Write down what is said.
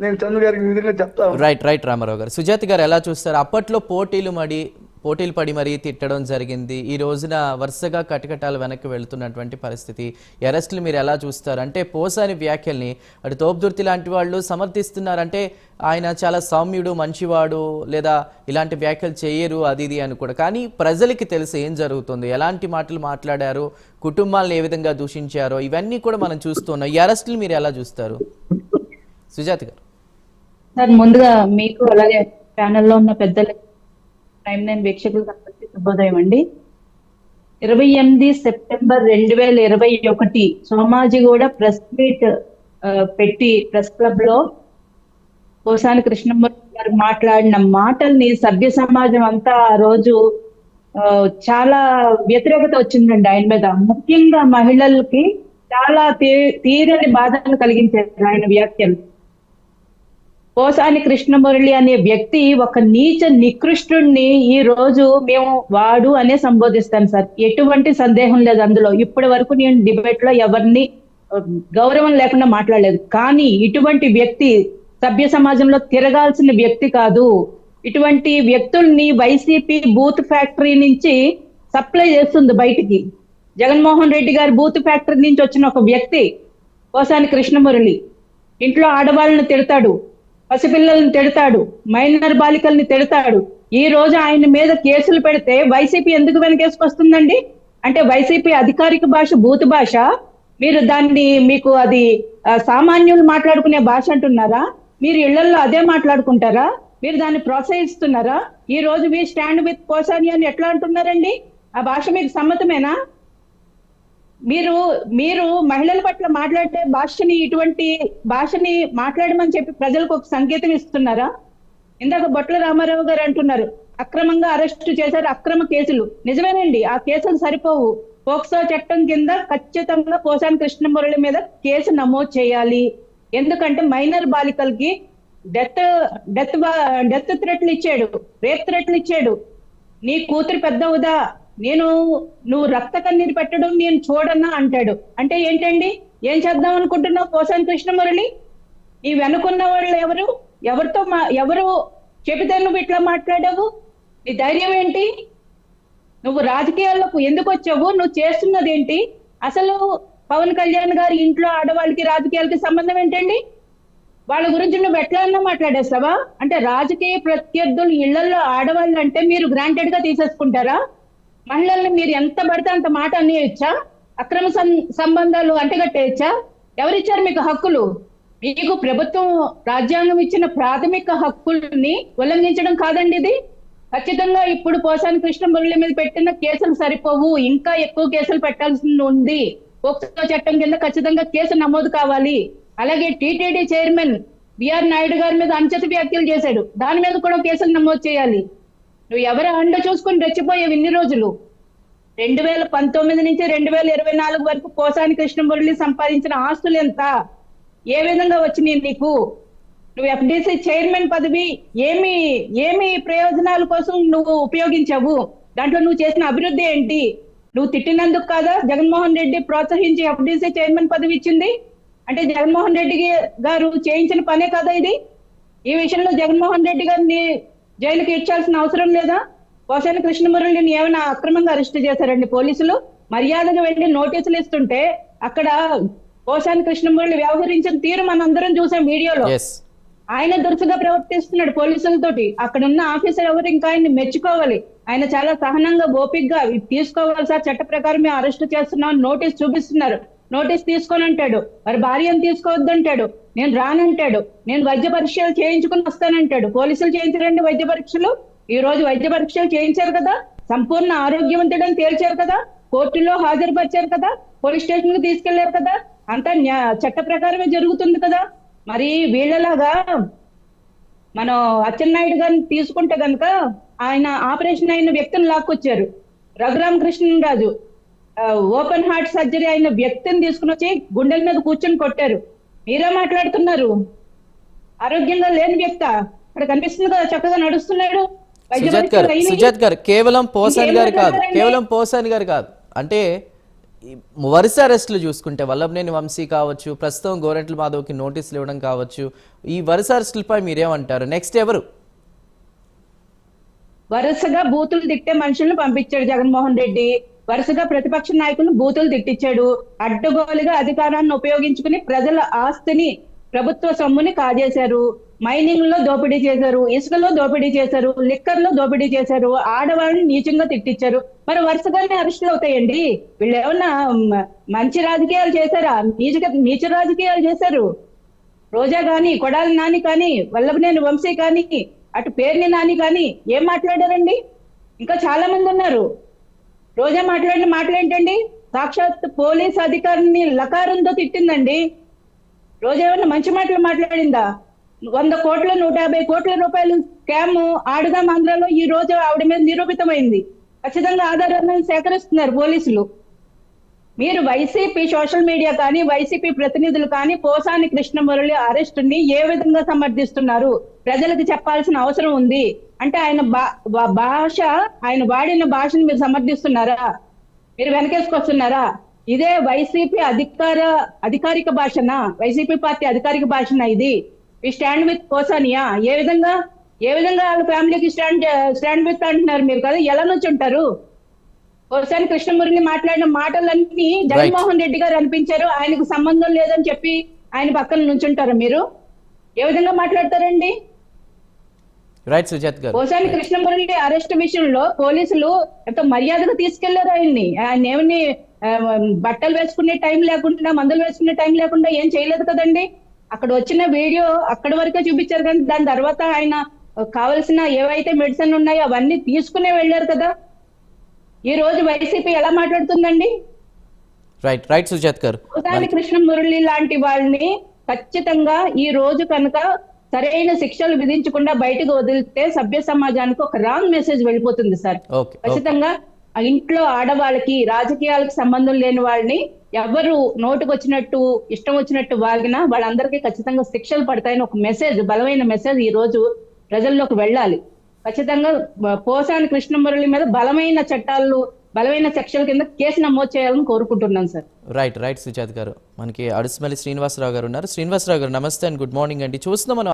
నేను చంద్ర గారికి ఈ విధంగా చెప్తా ఉన్నాను. రైట్ రామారావు గారు. సుజాత గారు ఎలా చూస్తారు? అప్పట్లో పోటీలు పడి మరీ తిట్టడం జరిగింది. ఈ రోజున వరుసగా కటకటాలు వెనక్కి వెళుతున్నటువంటి పరిస్థితి, అరెస్టులు మీరు ఎలా చూస్తారు? అంటే పోసాని వ్యాఖ్యల్ని అటు తోపుదుర్తి లాంటి వాళ్ళు సమర్థిస్తున్నారంటే ఆయన చాలా సౌమ్యుడు, మంచివాడు, లేదా ఇలాంటి వ్యాఖ్యలు చేయరు అది ఇది అని కూడా. కానీ ప్రజలకి తెలిసి ఏం జరుగుతుంది, ఎలాంటి మాటలు మాట్లాడారు, కుటుంబాలను ఏ విధంగా దూషించారో ఇవన్నీ కూడా మనం చూస్తున్నాం. ఈ అరెస్టులు మీరు ఎలా చూస్తారు సుజాత గారు? సార్, ముందుగా మీకు అలాగే ప్యానెల్లో ఉన్న పెద్దలకి, ప్రైమ్ నైన్ వీక్షకులకు అందరికీ శుభోదయం అండి. 28 సెప్టెంబర్ 2021 సోమాజిగూడ ప్రెస్ మీట్ పెట్టి ప్రెస్ క్లబ్ లో పోసాని కృష్ణమూర్తి గారు మాట్లాడిన మాటల్ని సభ్య సమాజం అంతా ఆ రోజు చాలా వ్యతిరేకత వచ్చిందండి ఆయన మీద. ముఖ్యంగా మహిళలకి చాలా తీరని బాధలు కలిగించారు ఆయన వ్యాఖ్యలు. పోసాని కృష్ణమురళి అనే వ్యక్తి ఒక నీచ నికృష్టుణ్ణి ఈ రోజు మేము వాడు అనే సంబోధిస్తాను సార్. ఎటువంటి సందేహం లేదు అందులో. ఇప్పటి వరకు నేను డిబేట్ లో ఎవరిని గౌరవం లేకుండా మాట్లాడలేదు. కానీ ఇటువంటి వ్యక్తి సభ్య సమాజంలో తిరగాల్సిన వ్యక్తి కాదు. ఇటువంటి వ్యక్తుల్ని వైసీపీ బూత్ ఫ్యాక్టరీ నుంచి సప్లై చేస్తుంది బయటికి. జగన్మోహన్ రెడ్డి గారి బూత్ ఫ్యాక్టరీ నుంచి వచ్చిన ఒక వ్యక్తి పోసాని కృష్ణమురళి ఇంట్లో ఆడవాళ్ళని తిడతాడు, పసిపిల్లల్ని తిడతాడు, మైనర్ బాలికల్ని తిడతాడు. ఈ రోజు ఆయన మీద కేసులు పెడితే వైసీపీ ఎందుకు వెనకేసుకొస్తుందండి? అంటే వైసీపీ అధికారిక భాష బూత్ భాష. మీరు దాన్ని మీకు అది సామాన్యులు మాట్లాడుకునే భాష అంటున్నారా? మీరు ఇళ్లలో అదే మాట్లాడుకుంటారా? మీరు దాన్ని ప్రోత్సహిస్తున్నారా? ఈ రోజు వి స్టాండ్ విత్ పోసాని అని ఎట్లా అంటున్నారండి? ఆ భాష మీకు సమ్మతమేనా? మీరు మహిళల పట్ల మాట్లాడే భాషని, ఇటువంటి భాషని మాట్లాడమని చెప్పి ప్రజలకు ఒక సంకేతం ఇస్తున్నారా? ఇందాక బొట్ల రామారావు గారు అంటున్నారు అక్రమంగా అరెస్టు చేశారు, అక్రమ కేసులు. నిజమేనండి, ఆ కేసులు సరిపోవు. పోక్సో చట్టం కింద ఖచ్చితంగా పోసాని కృష్ణమురళి మీద కేసు నమోదు చేయాలి. ఎందుకంటే మైనర్ బాలికలకి డెత్ థ్రెట్లు ఇచ్చాడు, రేప్ థ్రెట్లు ఇచ్చాడు. నీ కూతురు పెద్దవుదా, నువ్వు రక్త కన్నీరు పెట్టడం నేను చూడన్నా అంటాడు. అంటే ఏంటండి? ఏం చేద్దాం అనుకుంటున్నావు పోసాని కృష్ణమురళి? నీ వెనుకున్న వాళ్ళు ఎవరు చెబితే నువ్వు ఇట్లా మాట్లాడావు? నీ ధైర్యం ఏంటి? నువ్వు రాజకీయాలకు ఎందుకు వచ్చావు? నువ్వు చేస్తున్నది ఏంటి? అసలు పవన్ కళ్యాణ్ గారి ఇంట్లో ఆడవాళ్ళకి రాజకీయాలకి సంబంధం ఏంటండి? వాళ్ళ గురించి నువ్వు ఎట్లా మాట్లాడేస్తావా? అంటే రాజకీయ ప్రత్యర్థులు ఇళ్లలో ఆడవాళ్ళు అంటే మీరు గ్రాంటెడ్ గా తీసేసుకుంటారా? మహిళల్ని మీరు ఎంత పడితే అంత మాట అనేయచ్చా? అక్రమ సంబంధాలు అంటగట్టేయచ్చా? ఎవరిచ్చారు మీకు హక్కులు? మీకు ప్రభుత్వం రాజ్యాంగం ఇచ్చిన ప్రాథమిక హక్కుల్ని ఉల్లంఘించడం కాదండి ఇది. ఖచ్చితంగా ఇప్పుడు పోసాని కృష్ణమురళి మీద పెట్టిన కేసులు సరిపోవు, ఇంకా ఎక్కువ కేసులు పెట్టాల్సి ఉంది. పోక్సో చట్టం కింద ఖచ్చితంగా కేసు నమోదు కావాలి. అలాగే టీటీడీ చైర్మన్ బిఆర్ నాయుడు గారి మీద అనుచిత వ్యాఖ్యలు చేశాడు, దాని మీద కూడా కేసులు నమోదు చేయాలి. నువ్వు ఎవరు అండ చూసుకొని రెచ్చిపోయావు ఇన్ని రోజులు? 2019 నుంచి 2024 వరకు పోసాని కృష్ణమురళి సంపాదించిన ఆస్తులు ఎంత, ఏ విధంగా వచ్చినాయి నీకు? నువ్వు ఎఫ్డిసి చైర్మన్ పదవి ఏమి ప్రయోజనాల కోసం నువ్వు ఉపయోగించావు? దాంట్లో నువ్వు చేసిన అభివృద్ధి ఏంటి? నువ్వు తిట్టినందుకు కాదా జగన్మోహన్ రెడ్డి ప్రోత్సహించి ఎఫ్డిసి చైర్మన్ పదవి ఇచ్చింది? అంటే జగన్మోహన్ రెడ్డి గారు చేయించిన పనే కదా ఇది? ఈ విషయంలో జగన్మోహన్ రెడ్డి గారిని జైలుకి ఇచ్చాల్సిన అవసరం లేదా? పోసాని కృష్ణమురళిని ఏమైనా అక్రమంగా అరెస్ట్ చేశారండి పోలీసులు? మర్యాదగా వెళ్ళి నోటీసులు ఇస్తుంటే అక్కడ పోసాని కృష్ణమురళి వ్యవహరించిన తీరు మనందరం చూసాం వీడియోలో. ఆయన దురుసుగా ప్రవర్తిస్తున్నాడు పోలీసులతోటి. అక్కడ ఉన్న ఆఫీసర్ ఎవరు ఇంకా ఆయన్ని మెచ్చుకోవాలి. ఆయన చాలా సహనంగా ఓపికగా తీసుకోవాలి సార్, చట్ట ప్రకారం మేము అరెస్ట్ చేస్తున్నాం, నోటీస్ చూపిస్తున్నారు. నోటీస్ తీసుకొని అంటాడు, మరి భార్యను తీసుకోవద్దంటాడు, నేను రానంటాడు, నేను వైద్య పరీక్షలు చేయించుకుని వస్తానంటాడు. పోలీసులు చేయించరండి వైద్య పరీక్షలు? ఈ రోజు వైద్య పరీక్షలు చేయించారు కదా, సంపూర్ణ ఆరోగ్యవంతుడని తేల్చారు కదా, కోర్టులో హాజరుపరిచారు కదా, పోలీస్ స్టేషన్ కి తీసుకెళ్లారు కదా, అంతా చట్ట ప్రకారమే జరుగుతుంది కదా. మరి వీళ్ళలాగా మనం అచ్చెన్నాయుడు గారిని తీసుకుంటే కనుక ఆయన ఆపరేషన్ అయిన వ్యక్తిని లాక్కొచ్చారు. Raghurama Krishnaraju open heart surgery అయిన వ్యక్తిని తీసుకుని వచ్చి గుండెల మీద కూర్చొని కొట్టారు. మీరే మాట్లాడుతున్నారు? ఆరోగ్యంగా లేని వ్యక్తి అక్కడ కనిపిస్తుంది కదా, చక్కగా నడుస్తున్నాడు. సుజాత్ గారు కేవలం పోసాని గారు కాదు అంటే ఈ వరుస అరెస్టులు చూసుకుంటే వల్లభనేని వంశీ కావచ్చు, ప్రస్తుతం గోరంట్ల మాధవ్కి నోటీసులు ఇవ్వడం కావచ్చు, ఈ వరుస అరెస్టులపై మీరేమంటారు? నెక్స్ట్ ఎవరు? వరుసగా బూతులు తిట్టే మనుషులను పంపించాడు జగన్మోహన్ రెడ్డి. వరుసగా ప్రతిపక్ష నాయకులను బూతులు తిట్టించాడు. అడ్డగోలుగా అధికారాన్ని ఉపయోగించుకుని ప్రజల ఆస్తిని, ప్రభుత్వ సొమ్ముని కాజేశారు. మైనింగ్ లో దోపిడీ చేశారు, ఇసుకలో దోపిడీ చేశారు, లిక్కర్ లో దోపిడీ చేశారు, ఆడవాళ్ళని నీచంగా తిట్టించారు. మరి వరుసగానే అరెస్టులు అవుతాయండి? వీళ్ళు ఏమన్నా మంచి రాజకీయాలు చేశారా? నీచ రాజకీయాలు చేశారు. రోజా గాని, కొడాలి నాని కానీ, వల్లభనేని వంశీ కానీ, అటు పేర్ని నాని కానీ ఏం మాట్లాడారండి? ఇంకా చాలా మంది ఉన్నారు. రోజా మాట్లాడిన మాటలేంటండి? సాక్షాత్ పోలీస్ అధికారిని లకారంతో తిట్టిందండి. రోజా ఏమన్నా మంచి మాటలు మాట్లాడిందా? 100 కోట్ల 150 కోట్ల రూపాయలు స్కామ్ ఆడుదాం ఆంధ్రాలో ఈ రోజు ఆవిడ మీద నిరూపితమైంది. ఖచ్చితంగా ఆధారాలను సేకరిస్తున్నారు పోలీసులు. మీరు వైసీపీ సోషల్ మీడియా కానీ, వైసీపీ ప్రతినిధులు కానీ పోసాని కృష్ణమురళి అరెస్ట్ ని ఏ విధంగా సమర్థిస్తున్నారు? ప్రజలకు చెప్పాల్సిన అవసరం ఉంది. అంటే ఆయన భాష, ఆయన వాడిన భాషను మీరు సమర్థిస్తున్నారా? మీరు వెనకేసుకొస్తున్నారా? ఇదే వైసీపీ అధికారిక భాషనా? వైసీపీ పార్టీ అధికారిక భాషనా ఇది? ఈ స్టాండ్ విత్ పోసానియా? ఏ విధంగా వాళ్ళ ఫ్యామిలీకి స్టాండ్ విత్ అంటున్నారు మీరు కదా? ఎలా నుంచి ఉంటారు? పోసాని కృష్ణమురళి మాట్లాడిన మాటలన్నీ జగన్మోహన్ రెడ్డి గారు అనిపించారు. ఆయనకు సంబంధం లేదని చెప్పి ఆయన పక్కన నుంచుంటారు. మీరు ఏ విధంగా మాట్లాడతారండి? రైట్ సుజాత్ గారు, పోసాని కృష్ణమురళి అరెస్ట్ విషయంలో పోలీసులు ఎంతో మర్యాదగా తీసుకెళ్లారు ఆయన్ని. ఆయన ఏమని బట్టలు వేసుకునే టైం లేకుండా, మందులు వేసుకునే టైం లేకుండా ఏం చేయలేదు కదండి. అక్కడ వచ్చిన వీడియో అక్కడి వరకే చూపించారు, కానీ దాని తర్వాత ఆయన కావలసిన ఏవైతే మెడిసిన్ ఉన్నాయో అవన్నీ తీసుకునే వెళ్ళారు కదా. ఈ రోజు వైసీపీ ఎలా మాట్లాడుతుందండి? రైట్ సుజాత్ గారు, పోసాని కృష్ణమురళి లాంటి వాళ్ళని ఖచ్చితంగా ఈ రోజు కనుక సరైన శిక్షలు విధించకుండా బయటకు వదిలితే సభ్య సమాజానికి ఒక రాంగ్ మెసేజ్ వెళ్ళిపోతుంది సార్. ఖచ్చితంగా ఆ ఇంట్లో ఆడవాళ్ళకి, రాజకీయాలకు సంబంధం లేని వాళ్ళని ఎవరు నోటుకు వచ్చినట్టు ఇష్టం వచ్చినట్టు వాగినా వాళ్ళందరికీ ఖచ్చితంగా శిక్షలు పడతాయని ఒక మెసేజ్, బలమైన మెసేజ్ ఈ రోజు ప్రజల్లోకి వెళ్ళాలి. ఖచ్చితంగా పోసాని కృష్ణమురళి మీద బలమైన చట్టాలు, బలమైన సెక్షన్ల కింద కేసు నమోదు చేయాలని కోరుకుంటున్నాను సార్. రైట్ సుజాత్ గారు, మనకి అడుసుమల్లి శ్రీనివాసరావు గారు ఉన్నారు. శ్రీనివాసరావు గారు నమస్తే అండ్ గుడ్ మార్నింగ్ అండి. చూస్తున్నాం మనం